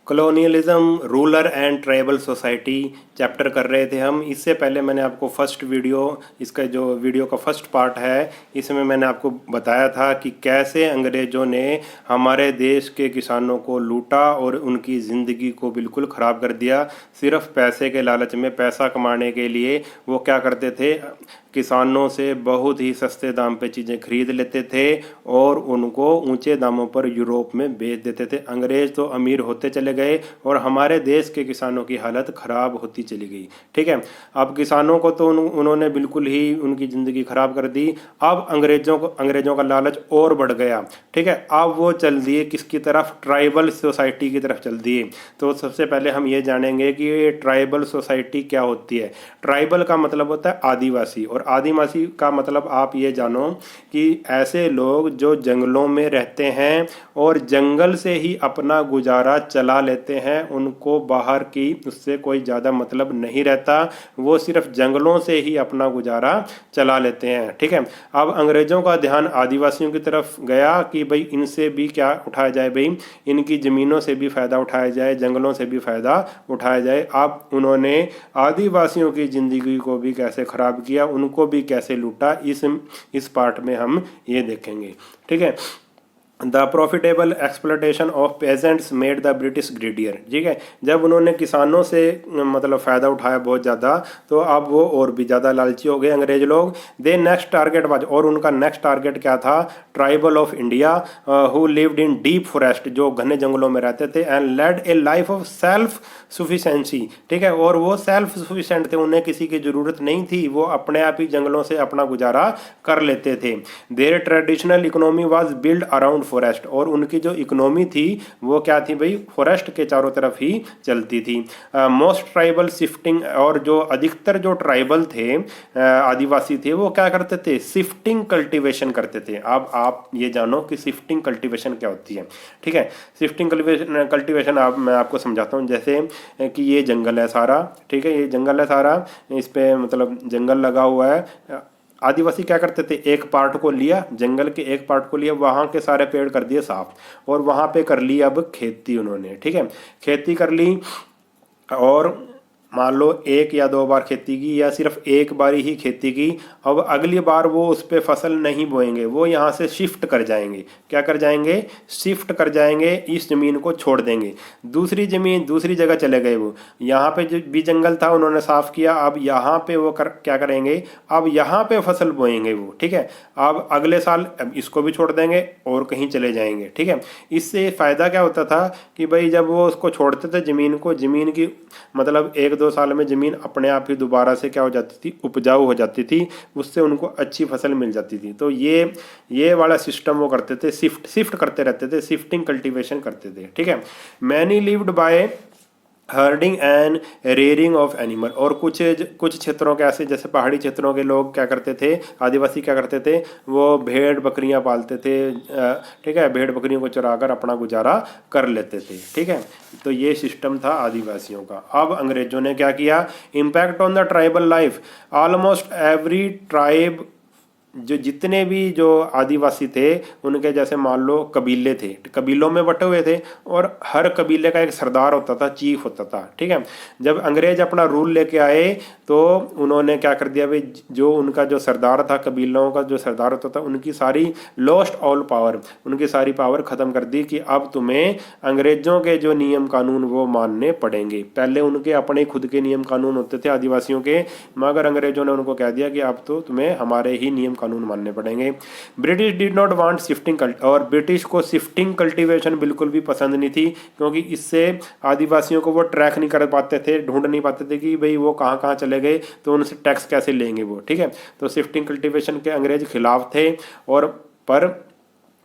Colonialism, ruler and tribal society chapter कर रहे थे हम। इससे पहले मैंने आपको फर्स्ट वीडियो, इसका जो वीडियो का फर्स्ट पार्ट है, इसमें मैंने आपको बताया था कि कैसे अंग्रेज़ों ने हमारे देश के किसानों को लूटा और उनकी ज़िंदगी को बिल्कुल ख़राब कर दिया। सिर्फ पैसे के लालच में, पैसा कमाने के लिए वो क्या करते थे, किसानों से बहुत ही सस्ते दाम पे चीज़ें खरीद लेते थे और उनको ऊंचे दामों पर यूरोप में बेच देते थे। अंग्रेज़ तो अमीर होते चले गए और हमारे देश के किसानों की हालत ख़राब होती चली गई। ठीक है, अब किसानों को तो उन्होंने बिल्कुल ही उनकी ज़िंदगी ख़राब कर दी। अब अंग्रेज़ों का लालच और बढ़ गया। ठीक है, अब वो चल दिए किसकी तरफ, ट्राइबल सोसाइटी की तरफ चल दिए। तो सबसे पहले हम ये जानेंगे कि ये ट्राइबल सोसाइटी क्या होती है। ट्राइबल का मतलब होता है आदिवासी, और आदिवासी का मतलब आप ये जानो कि ऐसे लोग जो जंगलों में रहते हैं और जंगल से ही अपना गुजारा चला लेते हैं, उनको बाहर की उससे कोई ज़्यादा मतलब नहीं रहता, वो सिर्फ जंगलों से ही अपना गुजारा चला लेते हैं। ठीक है, अब अंग्रेज़ों का ध्यान आदिवासियों की तरफ गया कि भाई इनसे भी क्या उठाया जाए, भाई इनकी ज़मीनों से भी फ़ायदा उठाया जाए, जंगलों से भी फ़ायदा उठाया जाए। अब उन्होंने आदिवासियों की ज़िंदगी को भी कैसे ख़राब किया, उनको भी कैसे लूटा, इस पार्ट में हम ये देखेंगे। ठीक है, the profitable exploitation of peasants made the British grandeur. ठीक है, जब उन्होंने किसानों से मतलब फ़ायदा उठाया बहुत ज़्यादा, तो अब वो और भी ज़्यादा लालची हो गए अंग्रेज लोग। दे नेक्स्ट टारगेट वाज, और उनका नेक्स्ट टारगेट क्या था, tribal of India who lived in deep forest, जो घने जंगलों में रहते थे, and led a life of self sufficiency. ठीक है, और वो सेल्फ सुफिशेंट थे, उन्हें किसी की ज़रूरत नहीं थी, वो अपने आप ही जंगलों से अपना गुजारा कर लेते थे। There traditional economy was build around forest, और उनकी जो इकोनॉमी थी वो क्या थी भाई, फॉरेस्ट के चारों तरफ ही चलती थी। मोस्ट ट्राइबल शिफ्टिंग, और जो अधिकतर जो ट्राइबल थे, आदिवासी थे, वो क्या करते थे, शिफ्टिंग कल्टीवेशन करते थे। अब आप ये जानो कि शिफ्टिंग कल्टीवेशन क्या होती है। ठीक है, शिफ्टिंग कल्टीवेशन मैं आपको समझाता हूँ। जैसे कि ये जंगल है सारा, ठीक है, ये जंगल है सारा, इस पे मतलब जंगल लगा हुआ है। आदिवासी क्या करते थे, एक पार्ट को लिया, जंगल के एक पार्ट को लिया, वहाँ के सारे पेड़ कर दिए साफ, और वहाँ पे कर ली अब खेती उन्होंने। ठीक है, खेती कर ली, और मान लो एक या दो बार खेती की, या सिर्फ एक बार ही खेती की। अब अगली बार वो उस पर फसल नहीं बोएंगे, वो यहाँ से शिफ्ट कर जाएंगे। क्या कर जाएंगे, शिफ्ट कर जाएंगे, इस ज़मीन को छोड़ देंगे, दूसरी ज़मीन दूसरी जगह चले गए। वो यहाँ पे जो भी जंगल था उन्होंने साफ़ किया, अब यहाँ पे वो क्या करेंगे, अब यहाँ पे फसल बोएंगे वो। ठीक है, अब अगले साल अब इसको भी छोड़ देंगे और कहीं चले जाएंगे। ठीक है, इससे फ़ायदा क्या होता था कि भाई जब वो उसको छोड़ते थे ज़मीन को, ज़मीन की मतलब एक दो साल में ज़मीन अपने आप ही दोबारा से क्या हो जाती थी, उपजाऊ हो जाती थी, उससे उनको अच्छी फसल मिल जाती थी। तो ये वाला सिस्टम वो करते थे, शिफ्ट करते रहते थे, शिफ्टिंग कल्टीवेशन करते थे। ठीक है, many lived bye herding and rearing of animal, और कुछ क्षेत्रों के ऐसे, जैसे पहाड़ी क्षेत्रों के लोग क्या करते थे, आदिवासी क्या करते थे, वो भेड़ बकरियां पालते थे। ठीक है, भेड़ बकरियों को चराकर अपना गुजारा कर लेते थे। ठीक है, तो ये सिस्टम था आदिवासियों का। अब अंग्रेजों ने क्या किया, impact on the tribal life, almost every tribe, जो जितने भी जो आदिवासी थे उनके जैसे मान लो कबीले थे, कबीलों में बटे हुए थे, और हर कबीले का एक सरदार होता था, चीफ होता था। ठीक है, जब अंग्रेज अपना रूल लेके आए तो उन्होंने क्या कर दिया भाई, जो उनका जो सरदार था, कबीलों का जो सरदार होता था, उनकी सारी लॉस्ट ऑल पावर, उनकी सारी पावर ख़त्म कर दी कि अब तुम्हें अंग्रेज़ों के जो नियम कानून वो मानने पड़ेंगे। पहले उनके अपने खुद के नियम कानून होते थे आदिवासियों के, मगर अंग्रेज़ों ने उनको कह दिया कि अब तो तुम्हें हमारे ही नियम कानून मानने पड़ेंगे। British did not want shifting और ब्रिटिश को शिफ्टिंग कल्टीवेशन बिल्कुल भी पसंद नहीं थी, क्योंकि इससे आदिवासियों को वो ट्रैक नहीं कर पाते थे, ढूंढ नहीं पाते थे कि भाई वो कहाँ कहाँ चले गए, तो उनसे टैक्स कैसे लेंगे वो। ठीक है, तो शिफ्टिंग कल्टीवेशन के अंग्रेज खिलाफ थे, और पर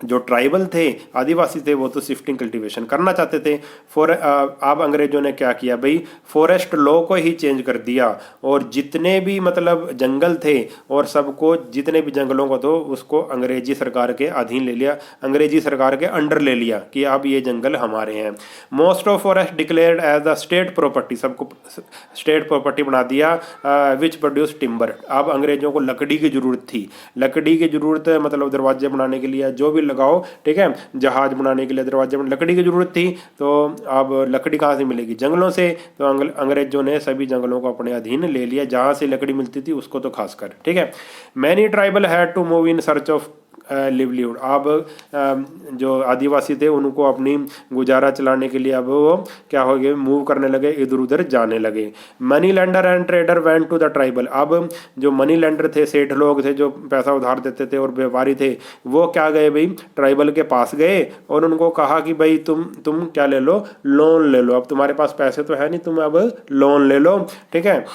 जो ट्राइबल थे, आदिवासी थे, वो तो शिफ्टिंग कल्टीवेशन करना चाहते थे। अब अंग्रेजों ने क्या किया भाई, फॉरेस्ट लॉ को ही चेंज कर दिया, और जितने भी मतलब जंगल थे और सबको, जितने भी जंगलों को, तो उसको अंग्रेजी सरकार के अधीन ले लिया, अंग्रेजी सरकार के अंडर ले लिया कि अब ये जंगल हमारे हैं। Most of forest declared as the state property, सबको स्टेट प्रॉपर्टी बना दिया, विच प्रोड्यूस टिम्बर। अब अंग्रेजों को लकड़ी की ज़रूरत थी, लकड़ी की ज़रूरत मतलब दरवाजे बनाने के लिए, जो भी लगाओ, ठीक है। जहाज बनाने के लिए, दरवाजे में लकड़ी की जरूरत थी, तो अब लकड़ी कहाँ से मिलेगी? जंगलों से। तो अंग्रेजों ने सभी जंगलों को अपने अधीन ले लिया, जहाँ से लकड़ी मिलती थी उसको तो खासकर, ठीक है। Many tribal had to move in search of livelihood. अब जो आदिवासी थे उनको अपनी गुजारा चलाने के लिए अब वो क्या हो गए, मूव करने लगे, इधर उधर जाने लगे। Money lender and trader went to the tribal. अब जो मनी लेंडर थे, सेठ लोग थे जो पैसा उधार देते थे, और व्यापारी थे, वो क्या गए भाई, ट्राइबल के पास गए और उनको कहा कि भाई तुम क्या ले लो, लोन ले लो। अब तुम्हारे पास पैसे तो है नहीं, तुम अब लोन ले लो, ठीक है।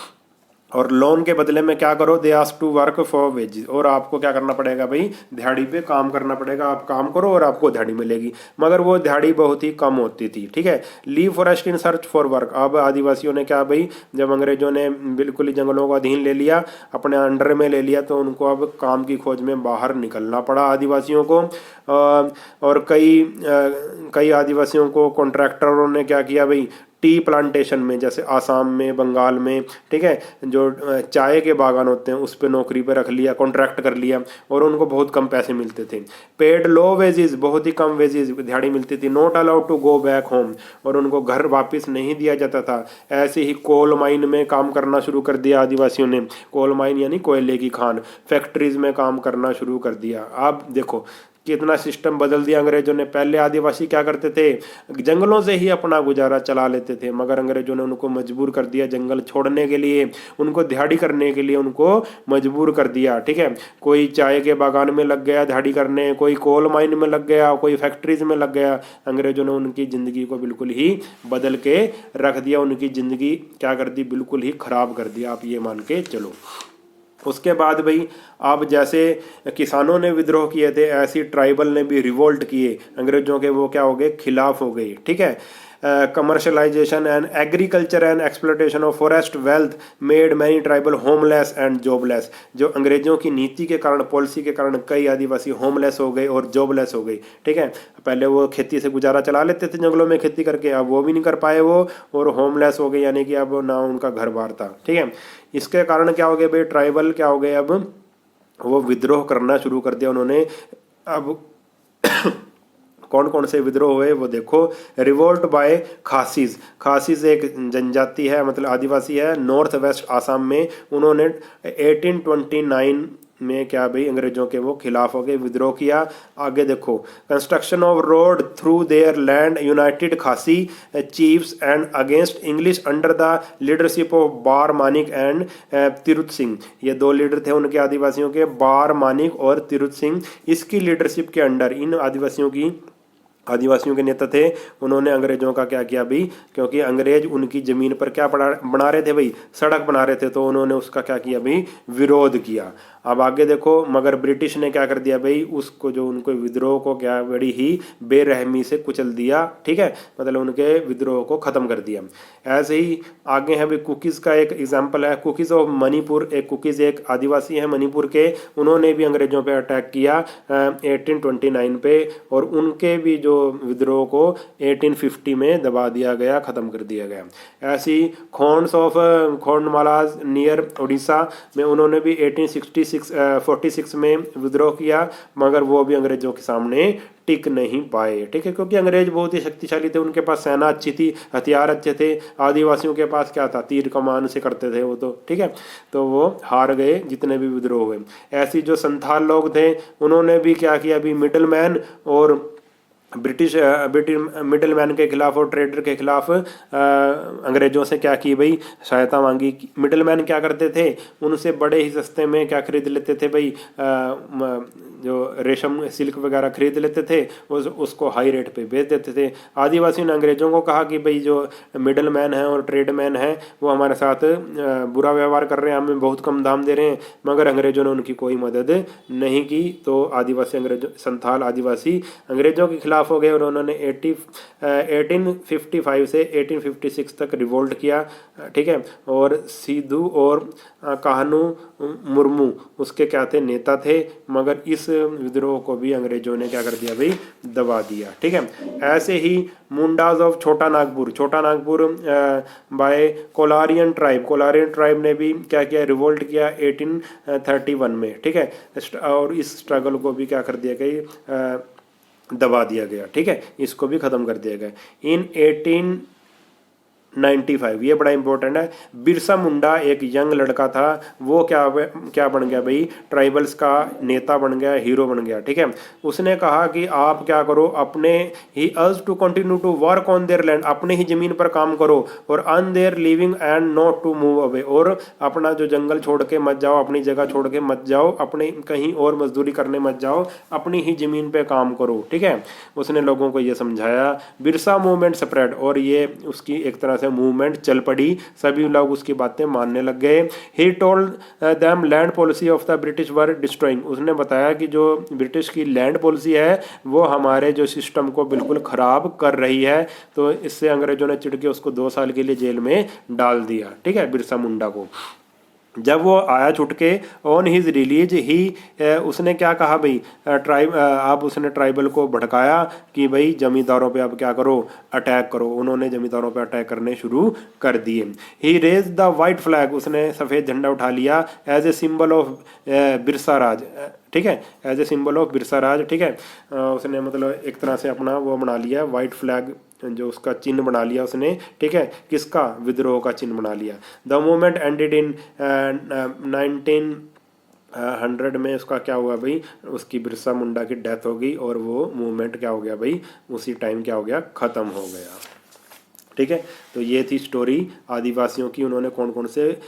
और लोन के बदले में क्या करो, they ask to work for wages. और आपको क्या करना पड़ेगा भाई, दिहाड़ी पे काम करना पड़ेगा, आप काम करो और आपको दिहाड़ी मिलेगी। मगर वो दिहाड़ी बहुत ही कम होती थी, ठीक है। Leave forest in search for work. अब आदिवासियों ने क्या भाई, जब अंग्रेजों ने बिल्कुल ही जंगलों को अधीन ले लिया, अपने अंडर में ले लिया, तो उनको अब काम की खोज में बाहर निकलना पड़ा आदिवासियों को। और कई आदिवासियों को कॉन्ट्रैक्टरों ने क्या किया भाई, टी प्लांटेशन में, जैसे आसाम में, बंगाल में, ठीक है, जो चाय के बागान होते हैं उस पर नौकरी पे रख लिया, कॉन्ट्रैक्ट कर लिया, और उनको बहुत कम पैसे मिलते थे। पेड लो वेजेस, बहुत ही कम वेजेस, दिहाड़ी मिलती थी। Not allowed to go back home, और उनको घर वापस नहीं दिया जाता था। ऐसे ही कोल माइन में काम करना शुरू कर दिया आदिवासियों ने। कोल माइन यानी कोयले की खान, फैक्ट्रीज में काम करना शुरू कर दिया। आप देखो कितना सिस्टम बदल दिया अंग्रेजों ने। पहले आदिवासी क्या करते थे, जंगलों से ही अपना गुजारा चला लेते थे, मगर अंग्रेजों ने उनको मजबूर कर दिया जंगल छोड़ने के लिए, उनको दिहाड़ी करने के लिए उनको मजबूर कर दिया, ठीक है। कोई चाय के बागान में लग गया दिहाड़ी करने, कोई कोल माइन में लग गया, कोई फैक्ट्रीज में लग गया। अंग्रेजों ने उनकी ज़िंदगी को बिल्कुल ही बदल के रख दिया, उनकी ज़िंदगी क्या कर दी, बिल्कुल ही ख़राब कर दिया, आप ये मान के चलो। उसके बाद भाई अब जैसे किसानों ने विद्रोह किए थे, ऐसी ट्राइबल ने भी रिवोल्ट किए अंग्रेजों के, वो क्या हो गए, खिलाफ हो गए, ठीक है। Commercialisation and agriculture and exploitation of forest wealth made many tribal homeless and jobless. जो अंग्रेजों की नीति के कारण, पॉलिसी के कारण कई आदिवासी होमलेस हो गए और जॉबलेस हो गए, ठीक है। पहले वो खेती से गुजारा चला लेते थे जंगलों में खेती करके, अब वो भी नहीं कर पाए वो, और होमलेस हो गए, यानी कि अब ना उनका घर बार था, ठीक है। इसके कारण क्या हो गया भाई, ट्राइबल क्या हो गए, अब वो विद्रोह करना शुरू कर दिया उन्होंने। अब कौन कौन से विद्रोह हुए वो देखो। Revolt bye Khasis. खासीज एक जनजाति है, मतलब आदिवासी है, नॉर्थ वेस्ट आसाम में। उन्होंने 1829 में क्या भाई, अंग्रेजों के वो खिलाफ हो गए, विद्रोह किया। आगे देखो, construction of road through their land united Khasi chiefs and against English under the leadership of Bar Manik and Tirut Singh. ये दो लीडर थे उनके आदिवासियों के, बार मानिक और तिरुत सिंह। इसकी लीडरशिप के अंडर, इन आदिवासियों के नेता थे, उन्होंने अंग्रेजों का क्या किया भाई, क्योंकि अंग्रेज उनकी ज़मीन पर क्या बना रहे थे भाई, सड़क बना रहे थे, तो उन्होंने उसका क्या किया भाई, विरोध किया। अब आगे देखो, मगर ब्रिटिश ने क्या कर दिया भाई, उसको जो उनको विद्रोह को क्या बड़ी ही बेरहमी से कुचल दिया, ठीक है, मतलब उनके विद्रोह को ख़त्म कर दिया। ऐसे ही आगे है भाई, कुकीज़ का एक एग्जाम्पल है, कुकीज़ ऑफ मणिपुर। एक कुकीज़ एक आदिवासी है मणिपुर के, उन्होंने भी अंग्रेजों पर अटैक किया 1829 पे, और उनके भी जो विद्रोह को 1850 में दबा दिया गया, ख़त्म कर दिया गया। ऐसी खोंड्स ऑफ खोंडमालाज नियर उड़ीसा में, उन्होंने भी 1846 में विद्रोह किया, मगर वो भी अंग्रेजों के सामने टिक नहीं पाए, ठीक है, क्योंकि अंग्रेज बहुत ही शक्तिशाली थे, उनके पास सेना अच्छी थी, हथियार अच्छे थे। आदिवासियों के पास क्या था, तीर कमान से करते थे वो, तो ठीक है, तो वो हार गए जितने भी विद्रोह हुए। ऐसी जो संथाल लोग थे, उन्होंने भी क्या किया अभी, मिडल मैन और ब्रिटिश मिडिल मैन के खिलाफ और ट्रेडर के खिलाफ अंग्रेजों से क्या की भाई, सहायता मांगी। मिडिल मैन क्या करते थे, उनसे बड़े ही सस्ते में क्या खरीद लेते थे भाई, जो रेशम सिल्क वगैरह खरीद लेते थे, उसको हाई रेट पे बेच देते थे। आदिवासियों ने अंग्रेजों को कहा कि भाई जो मिडिल मैन है और ट्रेड मैन है वो हमारे साथ बुरा व्यवहार कर रहे हैं, हमें बहुत कम दाम दे रहे हैं, मगर अंग्रेजों ने उनकी कोई मदद नहीं की। तो आदिवासी संथाल आदिवासी अंग्रेजों के खिलाफ हो गए, और उन्होंने 1855 से 1856 तक रिवोल्ट किया, ठीक है। और सिद्धू और कान्हू मुर्मू उसके क्या थे, नेता थे, मगर इस विद्रोह को भी अंग्रेजों ने क्या कर दिया भाई, दबा दिया, ठीक है। ऐसे ही मुंडाज ऑफ छोटा नागपुर बाय कोलारियन ट्राइब ने भी क्या किया, रिवोल्ट किया 1831 में, ठीक है। और इस स्ट्रगल को भी क्या कर दिया गई, दबा दिया गया, ठीक है, इसको भी ख़त्म कर दिया गया इन 1895। ये बड़ा इंपॉर्टेंट है। बिरसा मुंडा एक यंग लड़का था, वो क्या बन गया भाई, ट्राइबल्स का नेता बन गया, हीरो बन गया, ठीक है। उसने कहा कि आप क्या करो, अपने ही urge to continue to work on their land, अपने ही जमीन पर काम करो, और earn their living and not to move away, और अपना जो जंगल छोड़ के मत जाओ, अपनी जगह छोड़ के मत जाओ, अपने कहीं और मजदूरी करने मत जाओ, अपनी ही जमीन पे काम करो, ठीक है। उसने लोगों को ये समझाया। बिरसा मूवमेंट स्प्रेड, और ये उसकी एक तरह से मूवमेंट चल पड़ी, सभी लोग उसकी बातें मानने लग गए। He told them land policy of the British were destroying, उसने बताया कि जो ब्रिटिश की लैंड पॉलिसी है वो हमारे जो सिस्टम को बिल्कुल ख़राब कर रही है। तो इससे अंग्रेजों ने चिढ़ के उसको 2 साल के लिए जेल में डाल दिया, ठीक है, बिरसा मुंडा को। जब वो आया छुट के, ऑन हिज रिलीज ही उसने क्या कहा भाई, आप उसने ट्राइबल को भड़काया कि भाई जमींदारों पे आप क्या करो, अटैक करो। उन्होंने जमींदारों पे अटैक करने शुरू कर दिए। He raise the white flag, उसने सफ़ेद झंडा उठा लिया as a symbol of Birsa Raj, ठीक है, as a symbol of Birsa Raj, ठीक है। उसने मतलब एक तरह से अपना वो बना लिया, वाइट फ्लैग जो उसका चिन्ह बना लिया उसने, ठीक है, किसका, विद्रोह का चिन्ह बना लिया। द मूवमेंट एंडेड इन 1900 में उसका क्या हुआ भाई, उसकी बिरसा मुंडा की डेथ हो गई, और वो मूवमेंट क्या हो गया भाई, उसी टाइम क्या हो गया, ख़त्म हो गया, ठीक है। तो ये थी स्टोरी आदिवासियों की, उन्होंने कौन कौन से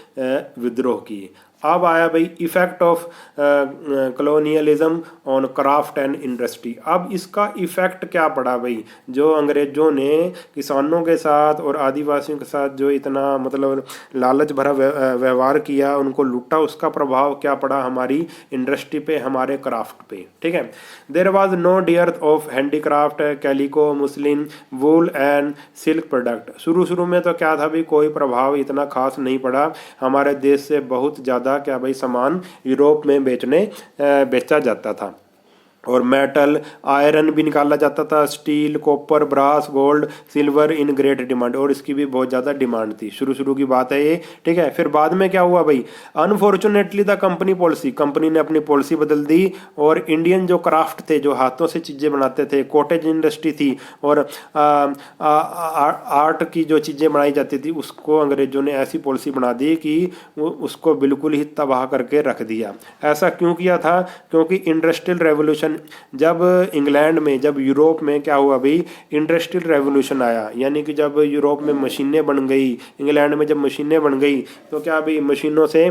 विद्रोह किए। अब आया भाई effect of colonialism on craft and industry. अब इसका इफेक्ट क्या पड़ा भाई, जो अंग्रेजों ने किसानों के साथ और आदिवासियों के साथ जो इतना मतलब लालच भरा व्यवहार किया, उनको लूटा, उसका प्रभाव क्या पड़ा हमारी इंडस्ट्री पे, हमारे क्राफ्ट पे, ठीक है। There was no dearth of handicraft, calico, muslin, wool and silk product. शुरू में तो क्या था भाई, कोई प्रभाव इतना खास नहीं पड़ा, हमारे देश से बहुत ज़्यादा क्या भाई सामान यूरोप में बेचा जाता था, और मेटल आयरन भी निकाला जाता था, steel, copper, brass, gold, silver in great demand, और इसकी भी बहुत ज़्यादा डिमांड थी। शुरू की बात है ये, ठीक है। फिर बाद में क्या हुआ भाई, unfortunately the company policy, company ने अपनी पॉलिसी बदल दी, और इंडियन जो क्राफ्ट थे, जो हाथों से चीज़ें बनाते थे, कॉटेज इंडस्ट्री थी, और आर्ट की जो चीज़ें बनाई जाती थी, उसको अंग्रेजों ने ऐसी पॉलिसी बना दी कि उसको बिल्कुल ही तबाह करके रख दिया। ऐसा क्यों किया था, क्योंकि इंडस्ट्रियल रेवोल्यूशन, जब इंग्लैंड में, जब यूरोप में क्या हुआ भाई, इंडस्ट्रियल रेवोल्यूशन आया, यानी कि जब यूरोप में मशीनें बन गई, इंग्लैंड में जब मशीनें बन गई, तो क्या भाई मशीनों से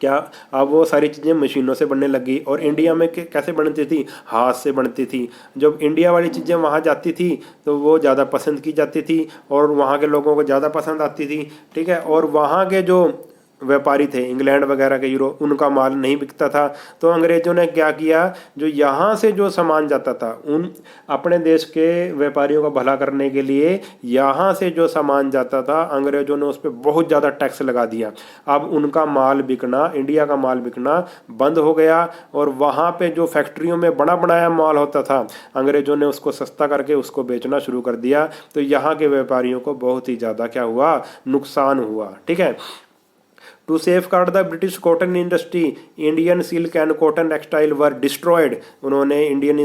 क्या, अब वो सारी चीज़ें मशीनों से बनने लगी। और इंडिया में कैसे बनती थी, हाथ से बनती थी। जब इंडिया वाली चीज़ें वहाँ जाती थी तो वो ज़्यादा पसंद की जाती थी, और वहाँ के लोगों को ज़्यादा पसंद आती थी, ठीक है। और वहाँ के जो व्यापारी थे इंग्लैंड वगैरह के, यूरोप, उनका माल नहीं बिकता था। तो अंग्रेज़ों ने क्या किया, जो यहाँ से जो सामान जाता था, उन अपने देश के व्यापारियों का भला करने के लिए यहाँ से जो सामान जाता था, अंग्रेज़ों ने उस पर बहुत ज़्यादा टैक्स लगा दिया। अब उनका माल बिकना, इंडिया का माल बिकना बंद हो गया, और वहाँ पे जो फैक्ट्रियों में बना बनाया माल होता था, अंग्रेज़ों ने उसको सस्ता करके उसको बेचना शुरू कर दिया। तो यहाँ के व्यापारियों को बहुत ही ज़्यादा क्या हुआ, नुकसान हुआ, ठीक है। To safeguard the British cotton industry, Indian silk and cotton textile were destroyed. उन्होंने इंडियन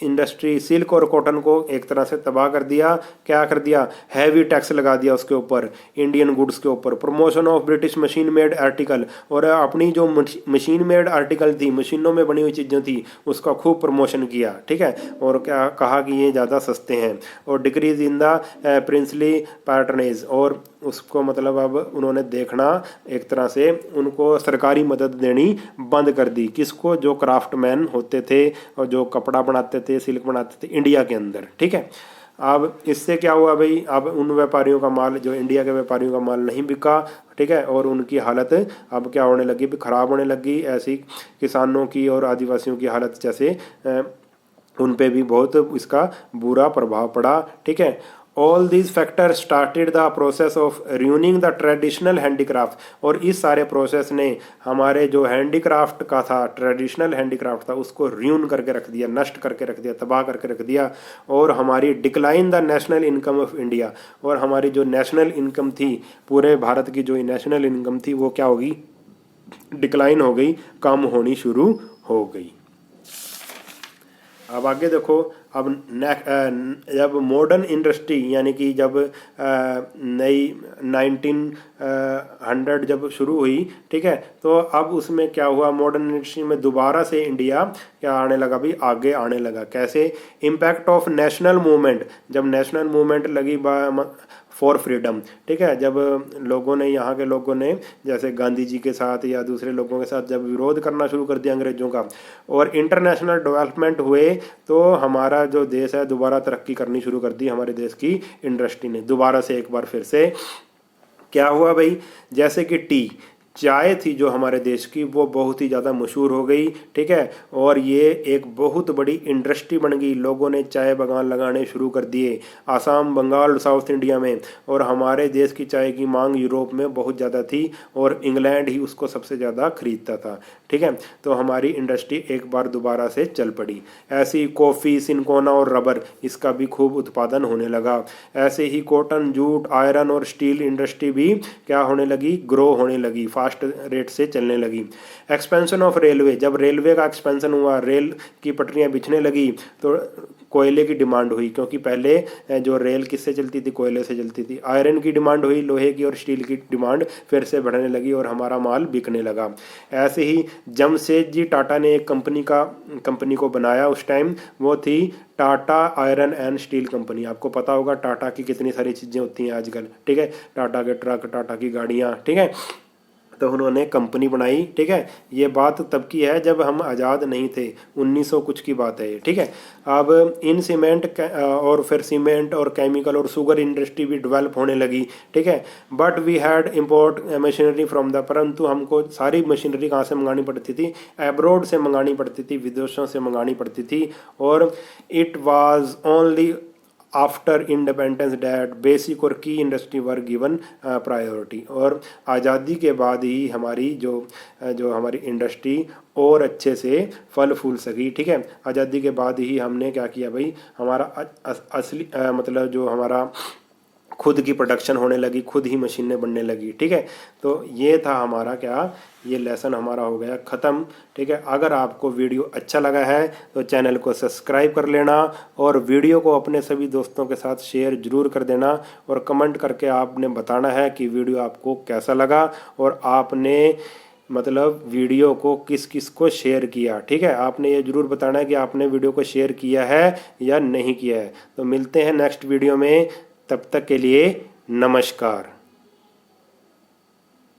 इंडस्ट्री सिल्क और कॉटन को एक तरह से तबाह कर दिया। क्या कर दिया, हैवी टैक्स लगा दिया उसके ऊपर, इंडियन गुड्स के ऊपर। Promotion of British machine made article, और अपनी जो मशीन मेड आर्टिकल थी, मशीनों में बनी हुई चीज़ें थी, उसका खूब प्रमोशन किया, ठीक है। और क्या कहा कि ये ज़्यादा सस्ते हैं। और decrease in the princely patronage, और उसको मतलब अब उन्होंने देखना एक तरह से, उनको सरकारी मदद देनी बंद कर दी। किसको, जो क्राफ्टमैन होते थे और जो कपड़ा बनाते थे, सिल्क बनाते थे इंडिया के अंदर, ठीक है। अब इससे क्या हुआ भाई, अब उन व्यापारियों का माल, जो इंडिया के व्यापारियों का माल नहीं बिका, ठीक है, और उनकी हालत अब क्या होने लगी, ख़राब होने लगी। ऐसी किसानों की और आदिवासियों की हालत जैसे उन पे भी बहुत इसका बुरा प्रभाव पड़ा, ठीक है। All these factor started the process of ruining the traditional handicraft, और इस सारे प्रोसेस ने हमारे जो हैंडीक्राफ्ट का था, ट्रेडिशनल हैंडीक्राफ्ट था, उसको र्यून करके रख दिया, नष्ट करके रख दिया, तबाह करके रख दिया। और हमारी decline the national income of India, और हमारी जो नेशनल इनकम थी, पूरे भारत की जो नेशनल इनकम थी, वो क्या होगी, डिक्लाइन हो गई, कम होनी शुरू हो गई। अब आगे देखो। अब जब मॉडर्न इंडस्ट्री यानी कि जब नई 1900 जब शुरू हुई, ठीक है, तो अब उसमें क्या हुआ, मॉडर्न इंडस्ट्री में दोबारा से इंडिया क्या आने लगा भी, आगे आने लगा। कैसे? इम्पैक्ट ऑफ नेशनल मूवमेंट, जब नेशनल मूवमेंट लगी फॉर फ्रीडम, ठीक है, जब लोगों ने, यहाँ के लोगों ने जैसे गांधी जी के साथ या दूसरे लोगों के साथ जब विरोध करना शुरू कर दिया अंग्रेज़ों का, और इंटरनेशनल डेवलपमेंट हुए, तो हमारा जो देश है दोबारा तरक्की करनी शुरू कर दी। हमारे देश की इंडस्ट्री ने दोबारा से एक बार फिर से क्या हुआ भाई, जैसे कि टी, चाय थी जो हमारे देश की, वो बहुत ही ज़्यादा मशहूर हो गई, ठीक है, और ये एक बहुत बड़ी इंडस्ट्री बन गई। लोगों ने चाय बागान लगाने शुरू कर दिए आसाम, बंगाल, साउथ इंडिया में, और हमारे देश की चाय की मांग यूरोप में बहुत ज़्यादा थी और इंग्लैंड ही उसको सबसे ज़्यादा खरीदता था, ठीक है। तो हमारी इंडस्ट्री एक बार दोबारा से चल पड़ी। ऐसी कॉफ़ी, सिनकोना और रबर, इसका भी खूब उत्पादन होने लगा। ऐसे ही कॉटन, जूट, आयरन और स्टील इंडस्ट्री भी क्या होने लगी, ग्रो होने लगी, फास्ट रेट से चलने लगी। एक्सपेंशन ऑफ रेलवे, जब रेलवे का एक्सपेंशन हुआ, रेल की पटरियां बिछने लगी, तो कोयले की डिमांड हुई, क्योंकि पहले जो रेल किससे चलती थी, कोयले से चलती थी। आयरन की डिमांड हुई, लोहे की और स्टील की डिमांड फिर से बढ़ने लगी और हमारा माल बिकने लगा। ऐसे ही जमशेदजी टाटा ने एक कंपनी को बनाया उस टाइम, वो थी Tata iron and steel company. आपको पता होगा टाटा की कितनी सारी चीज़ें होती हैं आजकल, ठीक है, टाटा के ट्रक, टाटा की गाड़ियाँ, ठीक है, तो उन्होंने कंपनी बनाई, ठीक है। ये बात तब की है जब हम आज़ाद नहीं थे, 1900 कुछ की बात है ये, ठीक है। अब इन सीमेंट और फिर सीमेंट और केमिकल और शुगर इंडस्ट्री भी डेवलप होने लगी, ठीक है। But we had import machinery from the, परंतु हमको सारी मशीनरी कहाँ से मंगानी पड़ती थी, एब्रोड से मंगानी पड़ती थी, विदेशों से मंगानी पड़ती थी। और it was only after independence that basic और की इंडस्ट्री वर गिवन प्रायोरिटी, और आज़ादी के बाद ही हमारी जो हमारी इंडस्ट्री और अच्छे से फल फूल सकी, ठीक है। आज़ादी के बाद ही हमने क्या किया भाई, हमारा असली मतलब जो हमारा खुद की प्रोडक्शन होने लगी, खुद ही मशीनें बनने लगी, ठीक है। तो ये था हमारा क्या, ये लेसन हमारा हो गया ख़त्म, ठीक है। अगर आपको वीडियो अच्छा लगा है तो चैनल को सब्सक्राइब कर लेना और वीडियो को अपने सभी दोस्तों के साथ शेयर ज़रूर कर देना, और कमेंट करके आपने बताना है कि वीडियो आपको कैसा लगा और आपने मतलब वीडियो को किस किस को शेयर किया, ठीक है। आपने ये ज़रूर बताना है कि आपने वीडियो को शेयर किया है या नहीं किया है। तो मिलते हैं नेक्स्ट वीडियो में, तब तक के लिए नमस्कार।